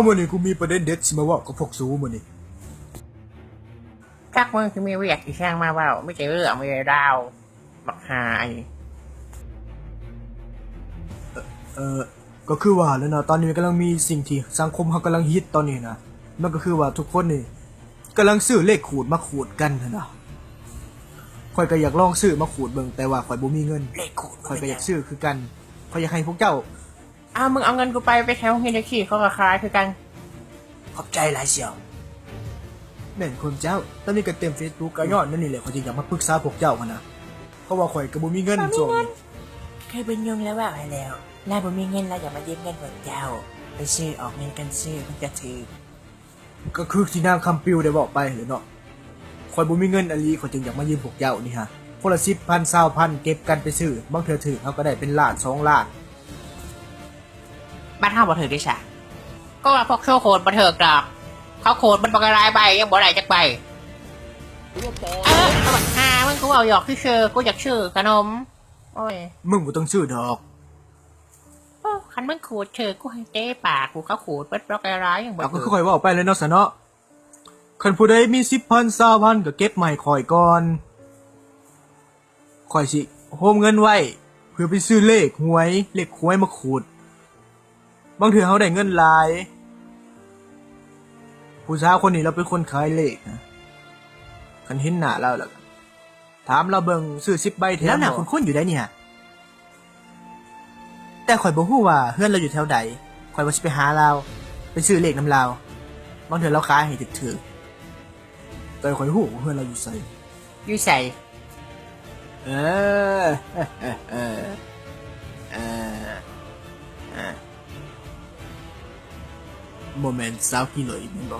มื้อนี้กูมีประเด็นเด็ดสิมาเว้ากับพวกสูมื้อนี้จักมึงคือมีเวียกที่ช่างมาเปล่าไม่ใช่เรื่องไม่ใช่ดาวบักหายเอ่อก็คือว่าแล้วนะตอนนี้กำลังมีสิ่งที่สังคมเขากำลังฮิตตอนนี้นะมันก็คือว่าทุกคนนี่กำลังซื้อเลขขูดมาขูดกันนะข่อยก็อยากลองซื้อมาขูดเบิ่งแต่ว่าข่อยบ่มีเงินเลขขูดข่อยก็อยากซื้อคือกันข่อยอยากให้พวกเจ้ามึงเอาเงินกูไปแถวเฮนเดคีเขาก็ขายคือกันขอบใจหลายเสี่ยวแม่นคนเจ้าตอนนี้ก็เต็ม Facebook ก็ย้อนนั่นนี่แหละข่อยจึงอยากมาปรึกษาพวกเจ้าหั่นนะเพราะว่าข่อยก็บ่มีเงินส่งเคยเป็นยงแล้วว่าไปแล้วนายบ่มีเงินแล้วอย่ามายืมเงินพวกเจ้าไปซื้อออกเงินกันซื้อมันจะถือก็คือที่นางคำปิวได้บอกไปหรือเนาะข่อยบ่มีเงินอลีข่อยจึงอยากมายืมพวกเจ้านี่ฮะคนละ10,000 20,000เก็บกันไปซื้อบางเทื่อถือเขาก็ได้เป็นล้าน2ล้านบ้านเฮาบ่ถือดิฉะก็ว่าพวกโชว์โคตรบ่ถือกดอกเขาโคตรมันบ่กระไรใบยังบ่ได้จักใบเอาบักหามึงกูเอาหยอกที่เชื่อกูอยากชื่อขนมโอ้ยมึงบ่ต้องซื้อดอกคันมึงขูดเชื่อกูให้เต้ปากกูเขาขูดเปิดบล็อกอะไรอย่างบ่ก็ค่อยๆว่าไปเลยเนาะซะเนาะคันผู้ใดมี 10,000 20,000ก็เก็บใหม่ข่อยก่อนข่อยสิโฮมเงินไว้เพื่อไปซื้อเลขหวยมาขูดบางเทื่อเฮาได้เงินหลายผู้สาวคนนี้เราเป็นคนขายเลขนะคันเห็นหน้าเราแล้วถามเราเบิ่งซื้อ10ใบแถมแล้วหน้าคุ้นๆอยู่ได้เนี่ยแต่ข่อยบ่ฮู้ว่าเฮือนเราอยู่แถวใดข่อยว่าสิไปหาเราไปซื้อเลขนำเราบางเทื่อเราขายให้ถึกๆแต่ข่อยฮู้ว่าเฮือนเราอยู่ไสอยู่ใส่เออโมเมนต์สาวกิโลอีกแม่นบ่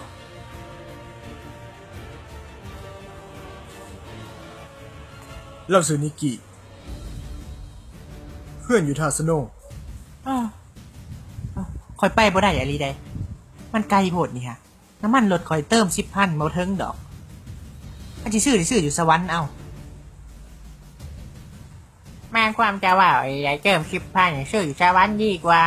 เราซื้อนิกกี้เพื่อนอยู่ท่าสโนคอยไปบ่ได้อะลีได้มันไกลโพดนี่ฮะน้ำมันรถคอยเติม10,000บ่ถึงดอกอันที่ซื้ออยู่สวรรค์เอาแม่ความจะว่าไอ้เติม10,000ซื้ออยู่สวรรค์ดีกว่า